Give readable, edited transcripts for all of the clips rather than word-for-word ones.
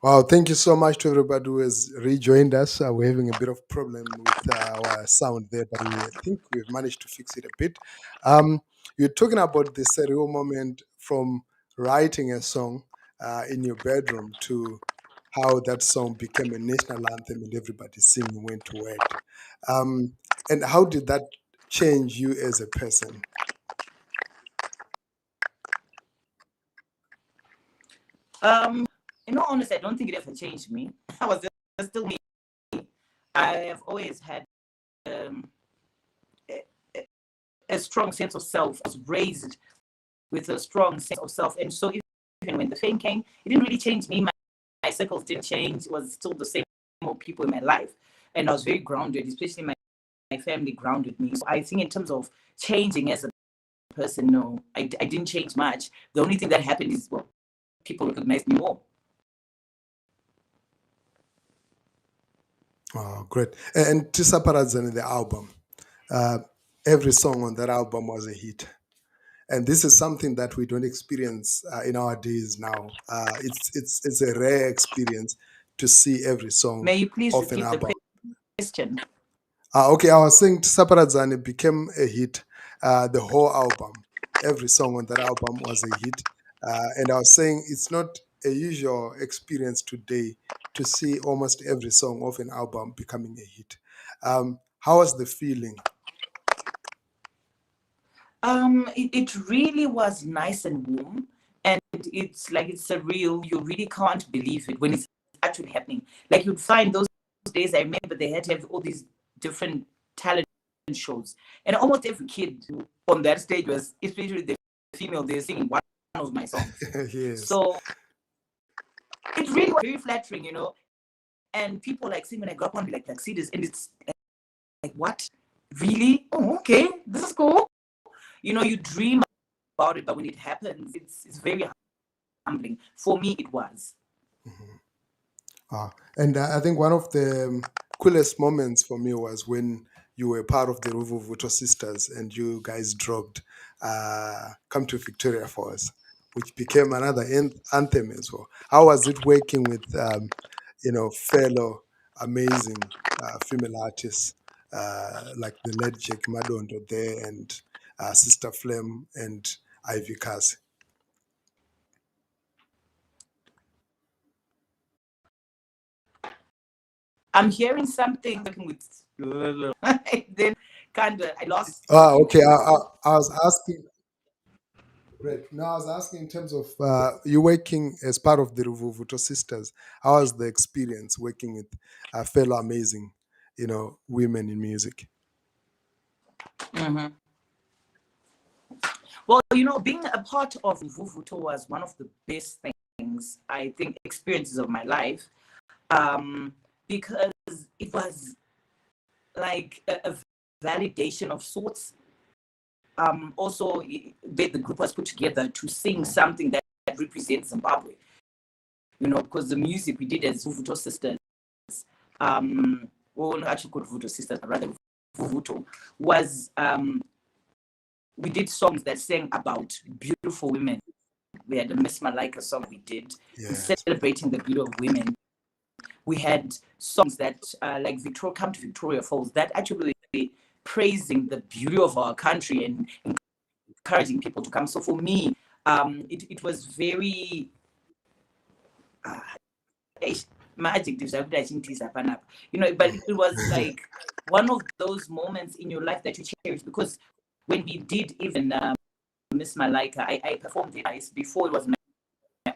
Wow, thank you so much to everybody who has rejoined us. We're having a bit of problem with our sound there, but I think we've managed to fix it a bit. Um, you're talking about the surreal moment from writing a song in your bedroom to how that song became a national anthem and everybody singing went to word. And how did that change you as a person? In all honesty, I don't think it ever changed me. I was just still me. I have always had um, a, a strong sense of self. I was raised with a strong sense of self, and so even when the fame came, it didn't really change me. My circles didn't change. It was still the same old people in my life, and I was very grounded, especially my family grounded me. So I think in terms of changing as a person, no, I didn't change much. The only thing that happened is, well, people recognized me more. Oh, great. And Tisa Paradzan, the album, uh, every song on that album was a hit. And this is something that we don't experience in our days now. It's a rare experience to see every song May you please of an repeat the album. question? Okay, I was saying Saparadzani became a hit. The whole album, every song on that album was a hit. And I was saying it's not a usual experience today to see almost every song of an album becoming a hit. How was the feeling? It really was nice and warm, and it's like it's surreal. You really can't believe it when it's actually happening. Like you'd find those days. I remember they had to have all these different talent shows, and almost every kid on that stage was, especially the female, they're singing one of my songs. Yes. So it really was very flattering, And people like sing when I go up on like Plaxedes, and it's like, what? Really? Oh, okay, this is cool. You dream about it, but when it happens, it's very humbling. For me, it was. Mhm. And I think one of the coolest moments for me was when you were part of the Ruvuvuto Sisters and you guys dropped Come to Victoria for Us, which became another anthem as well. How was it working with, fellow amazing female artists like the late Jake Madondo there and Sister Flem and Ivy Kasi? I'm hearing something with then kind of I lost Okay. I was asking. Great. Now, I was asking in terms of you working as part of the Ruvuvuto Sisters. How was the experience working with fellow amazing, women in music? Mhm. Well, being a part of Vuvuto was one of the best things, I think, experiences of my life, because it was like a validation of sorts. Also, the group was put together to sing something that represents Zimbabwe, because the music we did as Vuvuto Sisters, well, not actually called Vuvuto Sisters, but rather Vuvuto, was we did songs that sang about beautiful women. We had a Miss Malika song we did, Yes. celebrating the beauty of women. We had songs that, like Victoria, Come to Victoria Falls, that actually praising the beauty of our country and encouraging people to come. So for me, it was very uh, my adjectives. I would think but it was like one of those moments in your life that you cherish, because when we did even Miss Malika, I performed it before. It was my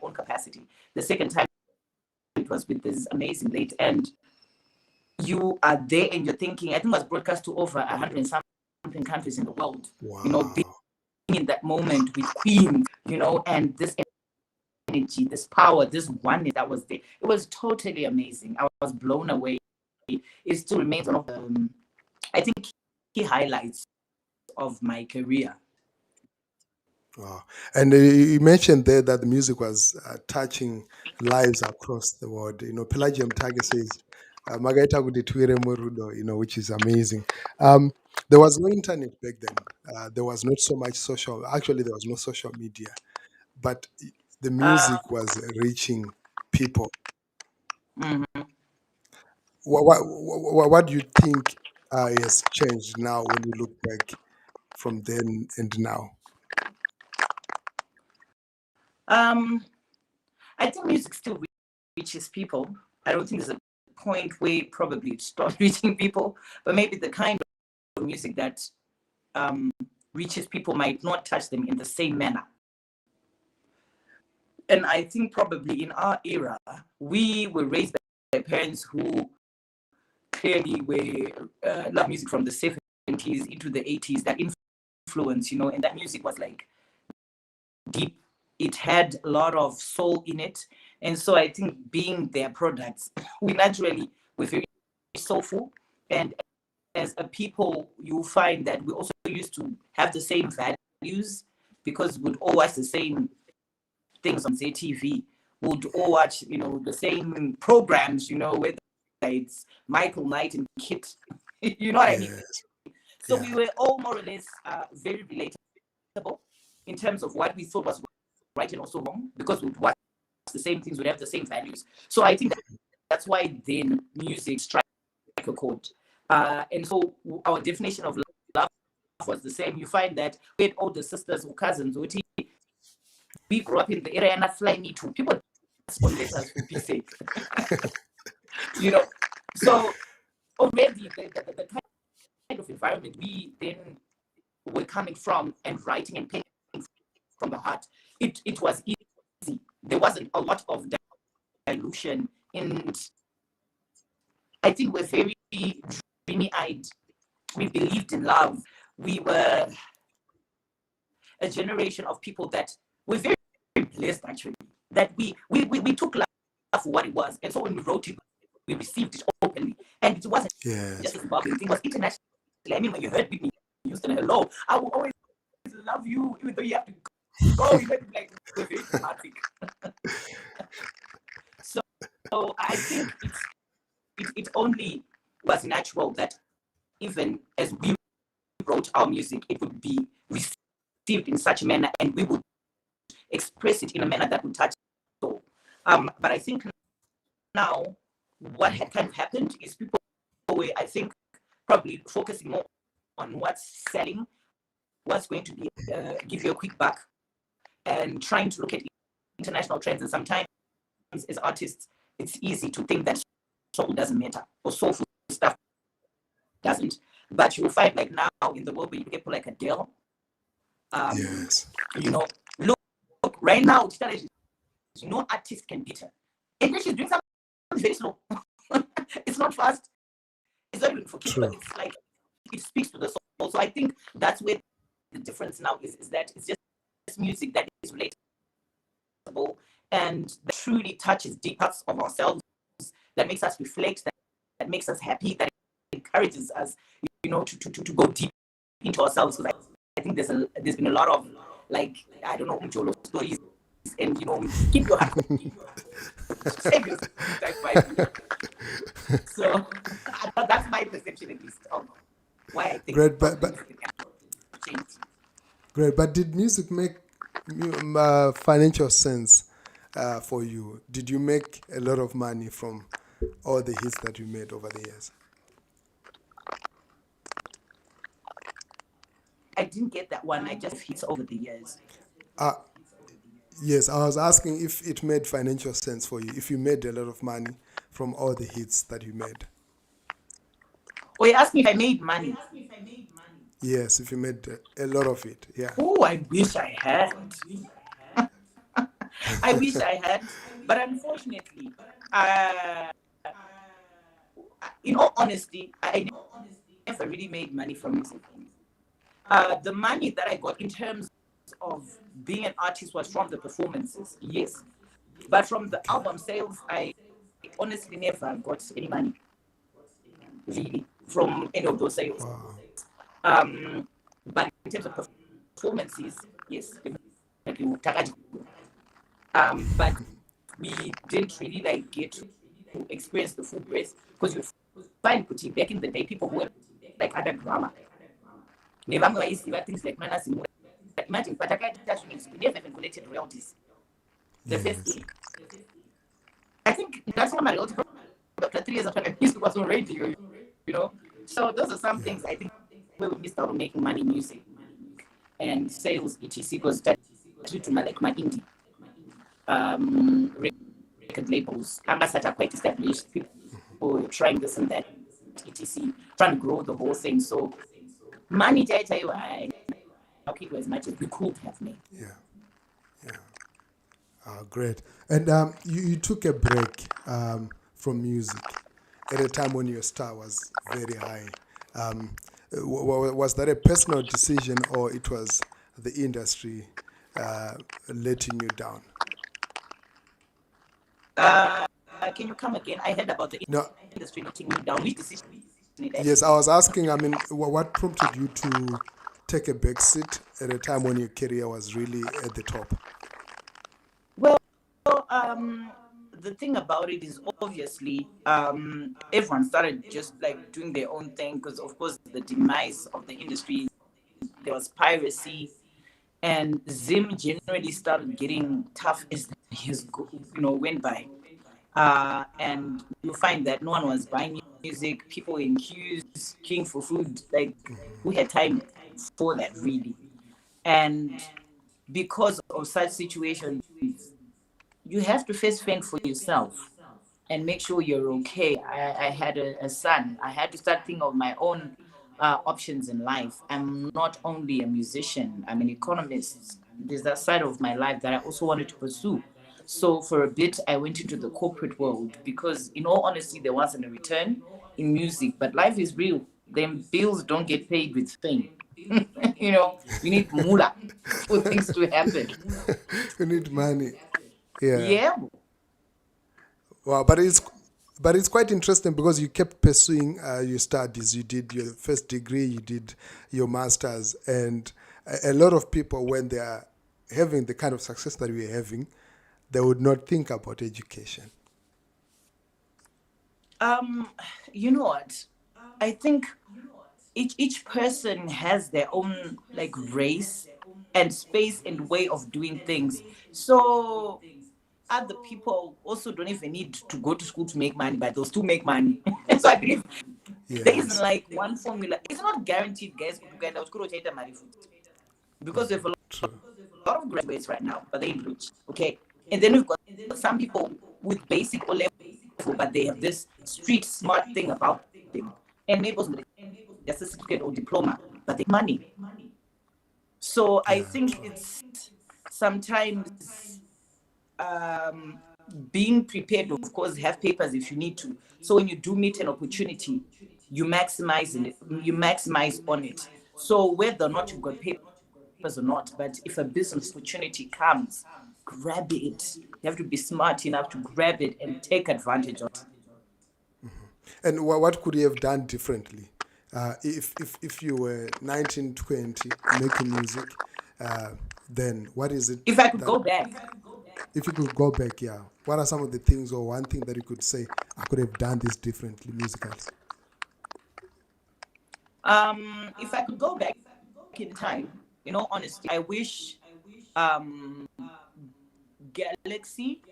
own capacity. The second time it was with this amazing lady, and you are there and you're thinking, I think it was broadcast to over 100 and something countries in the world, being Wow. in that moment with Queen, and this energy, this power, this oneness that was there. It was totally amazing. I was blown away. It still remains one of the, I think, key highlights of my career. Wow. And you mentioned there that the music was touching lives across the world. Pelagium Tage says, "Magaita kuditwire murudo," which is amazing. Um, there was no internet back then. There was not so much social. Actually, there was no social media, but the Uh, music was reaching people. Mm-hmm. What do you think has changed now when you look back from then and now? I think music still reaches people. I don't think there's a point where probably it stopped reaching people, but maybe the kind of music that reaches people might not touch them in the same manner. And I think probably in our era, we were raised by parents who clearly were love music from the 70s into the 80s, that influence, and that music was like deep. It had a lot of soul in it. And so I think being their products, we naturally were very soulful. And as a people, you find that we also used to have the same values because we'd all watch the same things on ZTV. Would all watch, the same programs, whether it's Michael Knight and Kit. You know what I mean? Yes. So Yeah. we were all more or less very relatable in terms of what we thought was right and also wrong, because we'd watch the same things, we'd have the same values. So I think that's why then music strike a chord. And so our definition of love was the same. You find that we had older sisters or cousins, we grew up in the area and I fly me too. People let us be safe. So already the kind of environment we then were coming from and writing and painting from the heart, it was easy. There wasn't a lot of dilution, and I think we're very dreamy-eyed. We believed in love. We were a generation of people that were very, very blessed, actually, that we took love for what it was. And so when we wrote it, we received it openly. And it wasn't just a Zimbabwean thing, it was international. I mean, when you heard me Houston, hello, I will always love you, even though you have to go. You like, we're very dramatic. So I think it only was natural that even as we wrote our music, it would be received in such a manner, and we would express it in a manner that would touch soul. But I think now what had kind of happened is people were, I think, probably focusing more on what's selling, what's going to be give you a quick buck, and trying to look at international trends. And sometimes as artists, it's easy to think that soul doesn't matter or soulful stuff doesn't. But you'll find like now in the world where you get people like Adele, Yes. Look, right now, no artist can beat her. And then she's doing something very slow. It's not fast. It's not even for kids, but it's like it speaks to the soul. So I think that's where the difference now is that it's just music that is relatable and that truly touches deep parts of ourselves, that makes us reflect, that makes us happy, that encourages us, to go deep into ourselves. Because I think there's been a lot of, like, I don't know, Jolo stories, and keep your heart, save your so that's my perception at least of why I think Great, great. But did music make financial sense for you? Did you make a lot of money from all the hits that you made over the years? I didn't get that one. I just hits over the years. Yes, I was asking if it made financial sense for you, if you made a lot of money from all the hits that you made. Oh, you asked me if I made money. Yes, if you made a lot of it, yeah. Oh, I wish I had. I wish I had, but unfortunately, in all honesty, I never really made money from music. The money that I got in terms of being an artist was from the performances, yes. But from the album sales, I honestly never got any money, really, from any of those sales. But in terms of performances, yes, definitely. But we didn't really get to experience the full breadth, because you find back in the day, people who were like other drama. Never things like manners. Imagine, but we never even collected royalties. The first Yes. gig. I think that's how my royalty 3 years after music was on radio, you know. So those are some Yeah. things I think where we missed out on making money in music and sales, etc. Because that to my like my indie record labels, such are quite established. People trying this and that, etc. Trying to grow the whole thing. So money, I tell you, I keep as much as we could have made. Yeah. Yeah. Great. And you took a break from music at a time when your star was very high. Was that a personal decision, or it was the industry letting you down? Can you come again? I heard about the No. industry letting me down. Which decision? Yes, I was asking. I mean, what prompted you to take a back seat at a time when your career was really at the top? Well, the thing about it is obviously everyone started just like doing their own thing because, of course, the demise of the industry, there was piracy, and Zim generally started getting tough as the years went by. And you find that no one was buying music, people in queuing for food, like who had time for that really. And because of such situations, you have to first fend for yourself and make sure you're okay. I had a son. I had to start thinking of my own options in life. I'm not only a musician, I'm an economist. There's that side of my life that I also wanted to pursue. So for a bit, I went into the corporate world because, in all honesty, there wasn't a return in music. But life is real. Them bills don't get paid with fame. You need moolah for things to happen. You need money. Yeah. Yeah. Wow, but it's quite interesting because you kept pursuing your studies. You did your first degree, you did your masters, and a lot of people, when they are having the kind of success that we are having, they would not think about education. You know what? I think each person has their own like race and space and way of doing things. So other people also don't even need to go to school to make money, but they'll still make money. So I believe there isn't Yes, like one formula. It's not guaranteed, guys. Because we have a true. lot of graduates right now, but they ain't rich. Okay. And then we've got some people with basic or level, but they have this street smart thing about them. And maybe with a certificate or diploma, but they money. So I Yeah, think true. it's sometimes being prepared, of course, have papers if you need to. So when you do meet an opportunity, you maximize it, you maximize on it. So whether or not you've got papers or not, but if a business opportunity comes, grab it. You have to be smart enough to grab it and take advantage of it. And what could you have done differently if you were 19, 20 making music? Then what is it If I could that, go back, if you could go back, yeah, what are some of the things or one thing that you could say, I could have done this differently musically? if I could go back in time, honestly, I wish Galaxy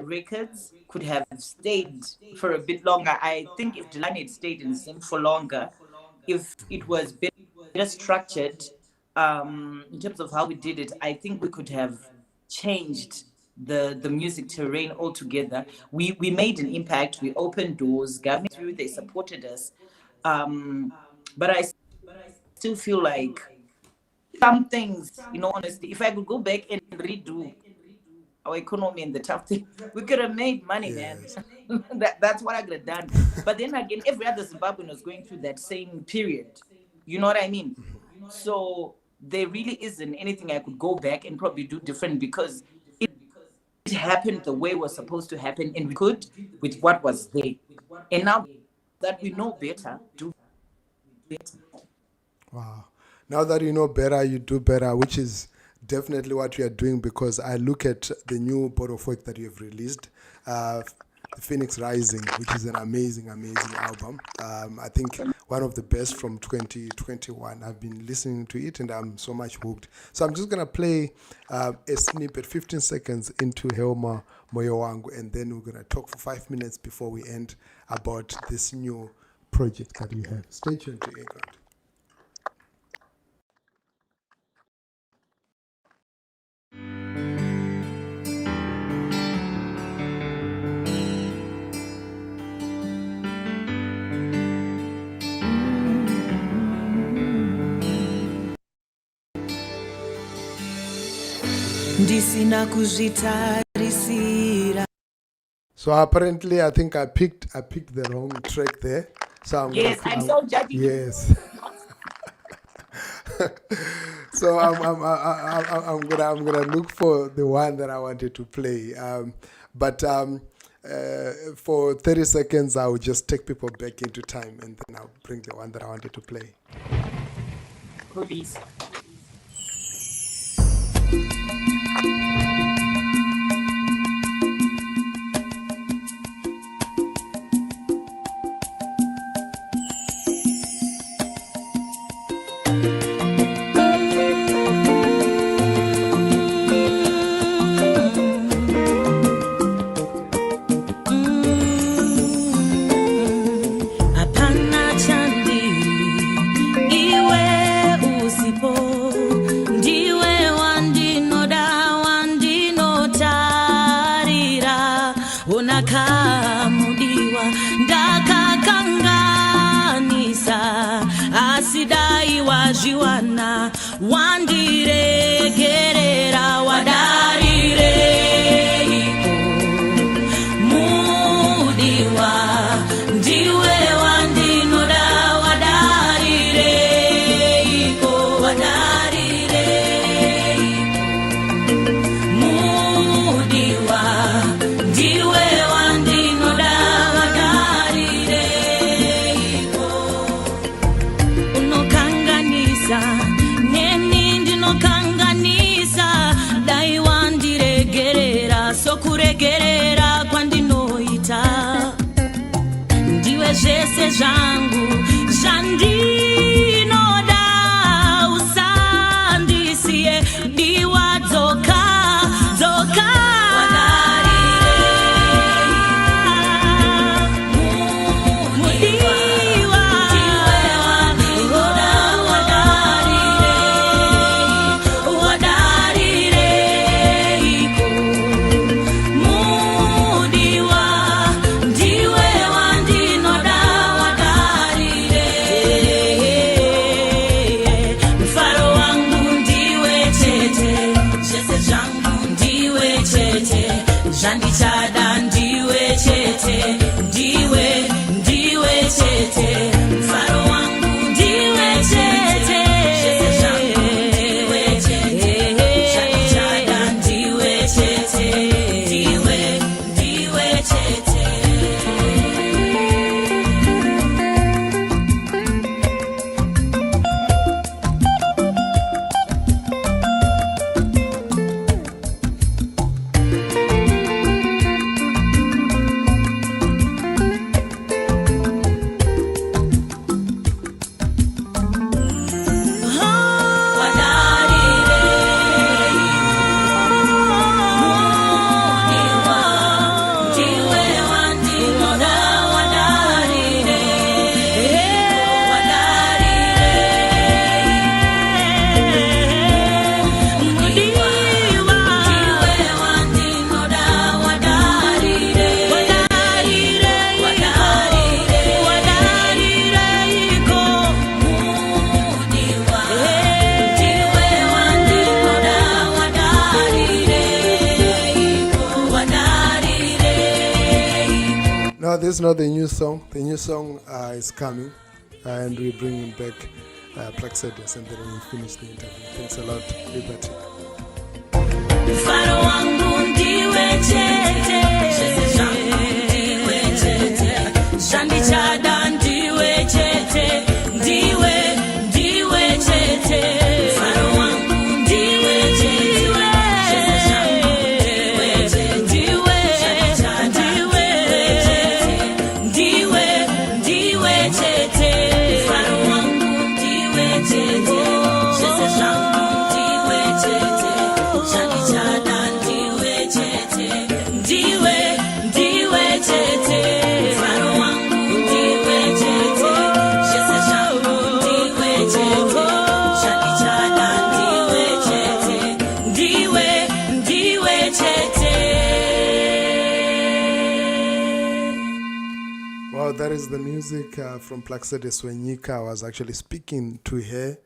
records could have stayed for a bit longer. I think if Delaney had stayed in Zim for longer, if it was better structured in terms of how we did it, I think we could have changed the music terrain altogether. We made an impact. We opened doors. Government through they supported us, but I still feel like some things, honestly, if I could go back and redo our economy and the tough thing, we could have made money, man. Yes. That's what I could have done. But then again, every other Zimbabwean was going through that same period. You know what I mean? So there really isn't anything I could go back and probably do different because it happened the way it was supposed to happen and we could with what was there. And now that we know better, do better. Wow. Now that you know better, you do better, which is definitely what you are doing because I look at the new body of work that you have released, Phoenix Rising, which is an amazing, amazing album. I think one of the best from 2021. I've been listening to it and I'm so much hooked. So I'm just going to play a snippet, 15 seconds into Helma Moyo Wangu, and then we're going to talk for 5 minutes before we end about this new project that we have. Stay tuned to earGROUND. So apparently, I think I picked the wrong track there. So I'm so judging. Yes. So I'm gonna look for the one that I wanted to play. But for 30 seconds, I will just take people back into time, and then I'll bring the one that I wanted to play. Please. Jiwana wandire gerera wadarire iko mudiwa ndiwe wandinoda wadarire iko wadarire mudiwa ndiwe wandinoda wadarire iko unokanganisa neni ndinokanganisa dai wandiregerera sokuregerera kwandinoita ndiwe zvese zvangu zvandinoda usandisiye diwa dzoka dzoka Jandichada ndiwe chete ndiwe chete mfaro wangu ndiwe chete ndiwe chete jandichada ndiwe chete ndiwe chete. This is not the new song. The new song is coming, and we're bringing back Plaxedes, and then we'll finish the interview. Thanks a lot, Liberty. Chete Wow, that is the music from Plaxedes Wenyika. I was actually speaking to her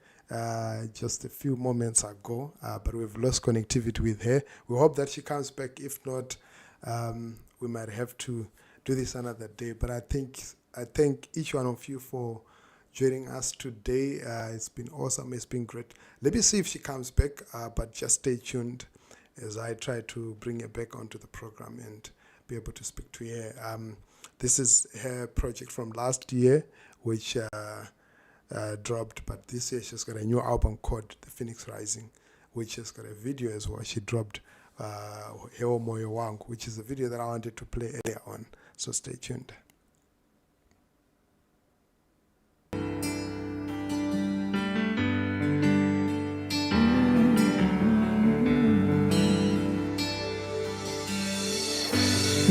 just a few moments ago, but we've lost connectivity with her. We hope that she comes back. If not, we might have to do this another day. But I thank each one of you for joining us today. It's been awesome. It's been great. Let me see if she comes back, but just stay tuned as I try to bring her back onto the program and be able to speak to her. This is her project from last year, which dropped, but this year she's got a new album called The Phoenix Rising, which has got a video as well. She dropped Heo Moyo Wangu, which is a video that I wanted to play earlier on. So stay tuned.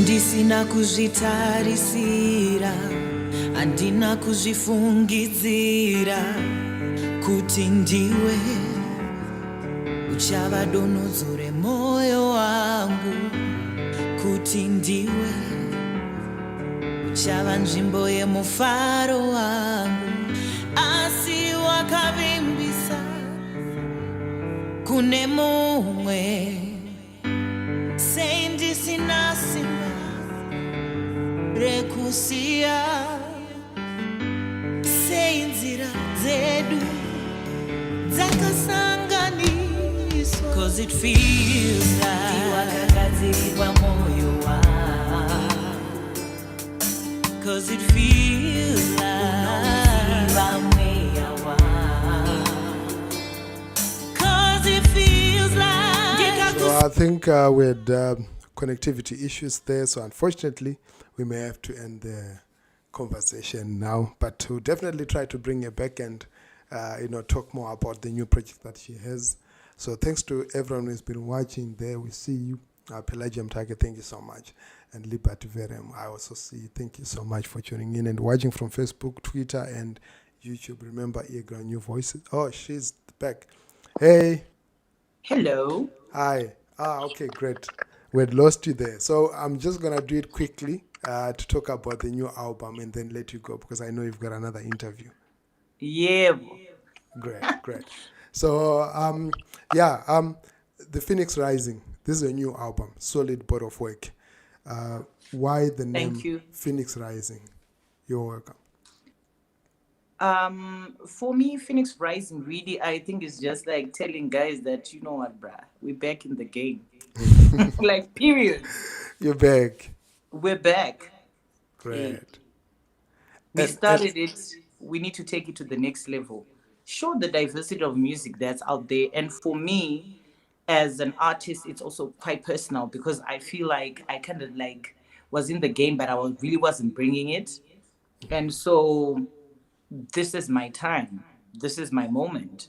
Ndisina kuzvitarisira, handina kuzvifungidzira, kuti ndiwe uchava donodzo remwoyo wangu, kuti ndiwe uchava nzvimbo yemufaro wangu, asi wakavimbisa kune mumwe, sei ndisina simba rekusiya, sei nzira dzedu dzakasanganiswa, 'cause it feels like wakagadzirirwa moyo wangu, 'cause it feels like mweya wangu, 'cause it feels like. So I think we had connectivity issues there. So unfortunately, we may have to end the conversation now. But we'll definitely try to bring her back and talk more about the new project that she has. So thanks to everyone who's been watching there. We see you. Pelagium Target, thank you so much. And Liberty Verem, I also see you. Thank you so much for tuning in and watching from Facebook, Twitter, and YouTube. Remember, earGROUND, new voices. Oh, she's back. Hey. Hello. Hi. Okay, great. We had lost you there. So I'm just going to do it quickly to talk about the new album and then let you go because I know you've got another interview. Yeah. Great. So, The Phoenix Rising. This is a new album, solid body of work. Why the name Thank you. Phoenix Rising? You're welcome. For me, Phoenix Rising really, I think is just like telling guys that, you know what, bruh, we're back in the game. Like, period. You're back. We're back. Great. We started it. We need to take it to the next level. Show the diversity of music that's out there. And for me, as an artist, it's also quite personal because I feel like I kind of like was in the game, but I really wasn't bringing it. And so this is my time. This is my moment.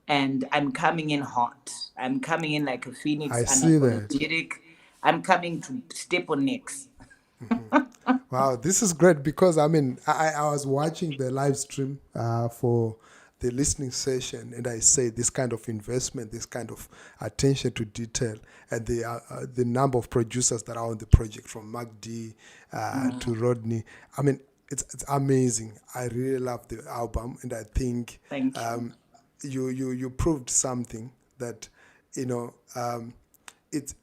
And I'm coming in hot. I'm coming in like a phoenix. I see that. I'm coming to step on necks. Wow, this is great because I was watching the live stream for the listening session, and I say this kind of investment, this kind of attention to detail, and the number of producers that are on the project, from Mark D to Rodney. It's amazing. I really love the album, and I think Thank you. You proved something that it's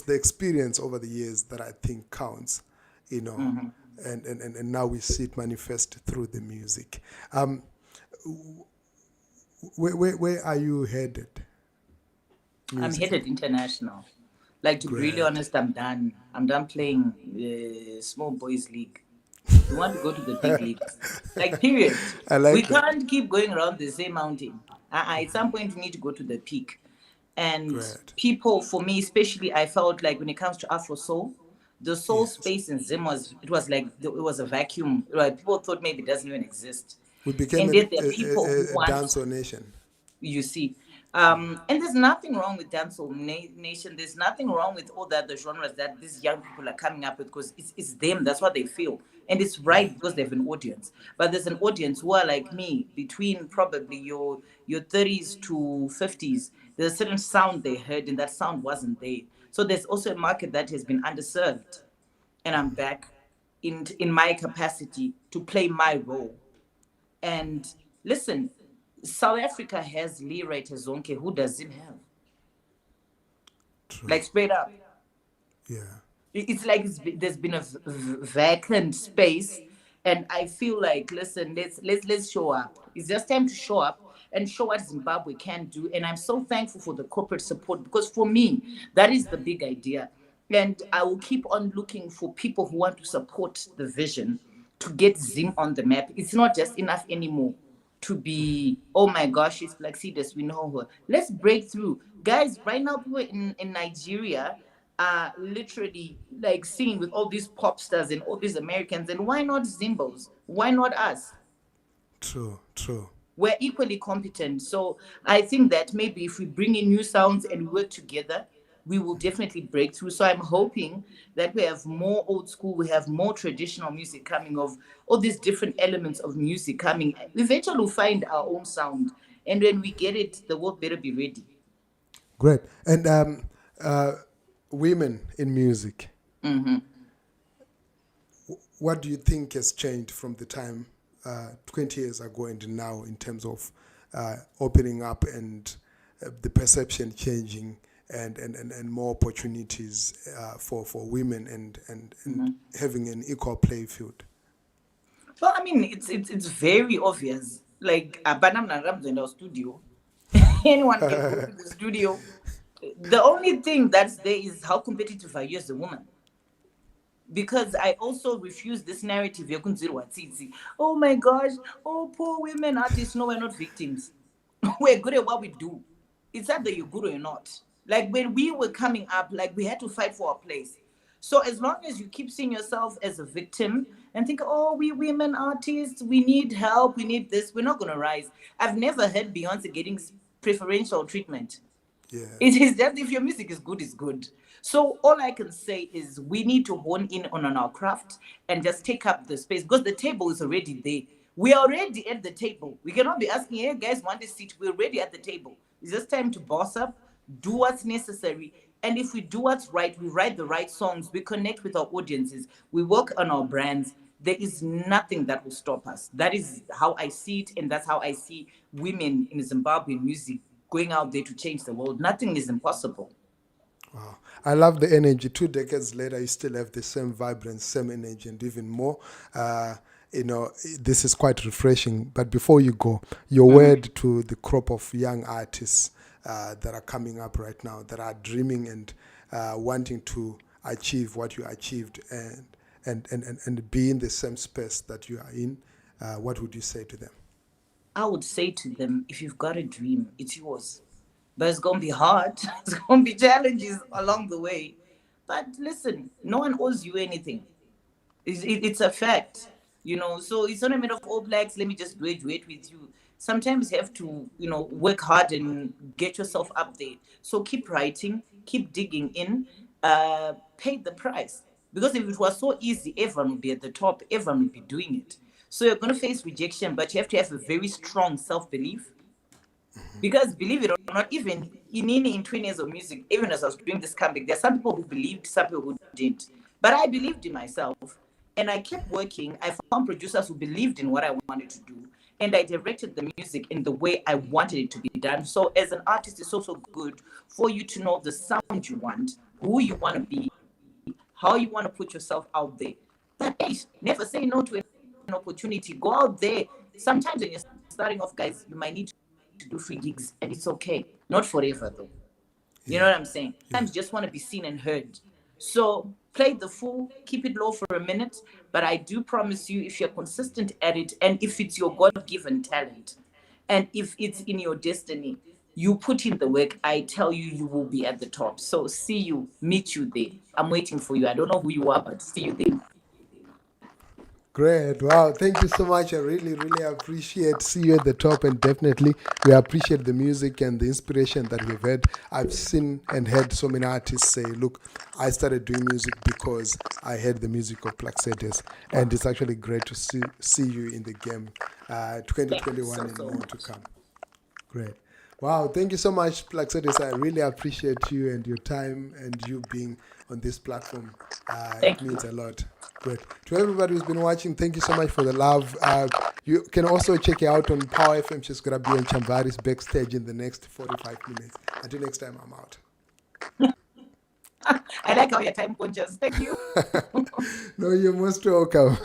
the experience over the years that I think counts, and now we see it manifest through the music. Where are you headed? I'm headed international. Like, to be really honest, I'm done. I'm done playing small boys league. We want to go to the big leagues. Like, period. We can't keep going around the same mountain. At some point, we need to go to the peak. And people, for me, especially, I felt like when it comes to Afro Soul, the soul space in Zim was a vacuum. Like, people thought maybe it doesn't even exist. We became and yet there are people who want dancehall nation. You see. And there's nothing wrong with dancehall nation. There's nothing wrong with all the other genres that these young people are coming up with, because it's them. That's what they feel. And it's right because they have an audience. But there's an audience who are like me, between probably your 30s to 50s. There's a certain sound they heard, and that sound wasn't there. So there's also a market that has been underserved. And I'm back. in my capacity to play my role. And listen, South Africa has Lee Zonke. Who doesn't have? True. Like straight up. Yeah. It's like there's been a vacant space, and I feel like, listen, let's show up. It's just time to show up and show what Zimbabwe can do. And I'm so thankful for the corporate support, because for me, that is the big idea. And I will keep on looking for people who want to support the vision to get Zim on the map. It's not just enough anymore to be, oh my gosh, she's Plaxedes, we know her. Let's break through. Guys, right now people in Nigeria are literally like singing with all these pop stars and all these Americans. And why not Zimbos? Why not us? True. We're equally competent. So I think that maybe if we bring in new sounds and work together, we will definitely break through. So I'm hoping that we have more old school, we have more traditional music coming, of all these different elements of music coming. Eventually we'll find our own sound. And when we get it, the world better be ready. Great. And women in music. Mm-hmm. What do you think has changed from the time 20 years ago and now, in terms of opening up and the perception changing, and more opportunities for women and having an equal play field? Well, I mean, it's very obvious. Like, Abanam in our studio, anyone can go to the studio. The only thing that's there is how competitive are you as a woman. Because I also refuse this narrative. Oh my gosh, oh, poor women artists. No, we're not victims. We're good at what we do. It's either you're good or you're not. Like when we were coming up, like we had to fight for our place. So as long as you keep seeing yourself as a victim and think, oh, we women artists, we need help, we need this, we're not going to rise. I've never heard Beyonce getting preferential treatment. Yeah. It is just, if your music is good, it's good. So all I can say is we need to hone in on our craft and just take up the space, because the table is already there. We are already at the table. We cannot be asking, hey, guys, want a seat? We're already at the table. It's just time to boss up, do what's necessary. And if we do what's right, we write the right songs, we connect with our audiences, we work on our brands, there is nothing that will stop us. That is how I see it, and that's how I see women in Zimbabwean music going out there to change the world. Nothing is impossible. Wow. I love the energy. 2 decades later, you still have the same vibrance, same energy, and even more. This is quite refreshing. But before you go, your word to the crop of young artists that are coming up right now, that are dreaming and wanting to achieve what you achieved and be in the same space that you are in, what would you say to them? I would say to them, if you've got a dream, it's yours. But it's going to be hard. It's going to be challenges along the way. But listen, no one owes you anything. It's a fact, So it's not a matter of all blacks, let me just graduate with you. Sometimes you have to, work hard and get yourself up there. So keep writing, keep digging in, pay the price. Because if it was so easy, everyone would be at the top, everyone would be doing it. So you're going to face rejection, but you have to have a very strong self-belief. Because believe it or not, even in 20 years of music, even as I was doing this comeback, there are some people who believed, some people who didn't. But I believed in myself, and I kept working. I found producers who believed in what I wanted to do, and I directed the music in the way I wanted it to be done. So as an artist, it's also good for you to know the sound you want, who you want to be, how you want to put yourself out there. But hey, never say no to an opportunity. Go out there. Sometimes when you're starting off, guys, you might need to do free gigs, and it's okay. Not forever, though. You know what I'm saying? Sometimes you just want to be seen and heard. So play the fool, keep it low for a minute. But I do promise you, if you're consistent at it, and if it's your God-given talent, and if it's in your destiny, you put in the work, I tell you, you will be at the top. So see you, meet you there. I'm waiting for you. I don't know who you are, but see you there. Great. Wow. Thank you so much. I really, really appreciate see you at the top, and definitely we appreciate the music and the inspiration that we've had. I've seen and heard so many artists say, look, I started doing music because I heard the music of Plaxedes, and it's actually great to see you in the game. 2021 and more to come. Great. Wow. Thank you so much, Plaxedes. I really appreciate you and your time and you being on this platform. It means a lot. Great. To everybody who's been watching, thank you so much for the love. You can also check it out on Power FM. She's going to be on Chambari's backstage in the next 45 minutes. Until next time, I'm out. I like how you're time conscious. Thank you. No, you're most welcome.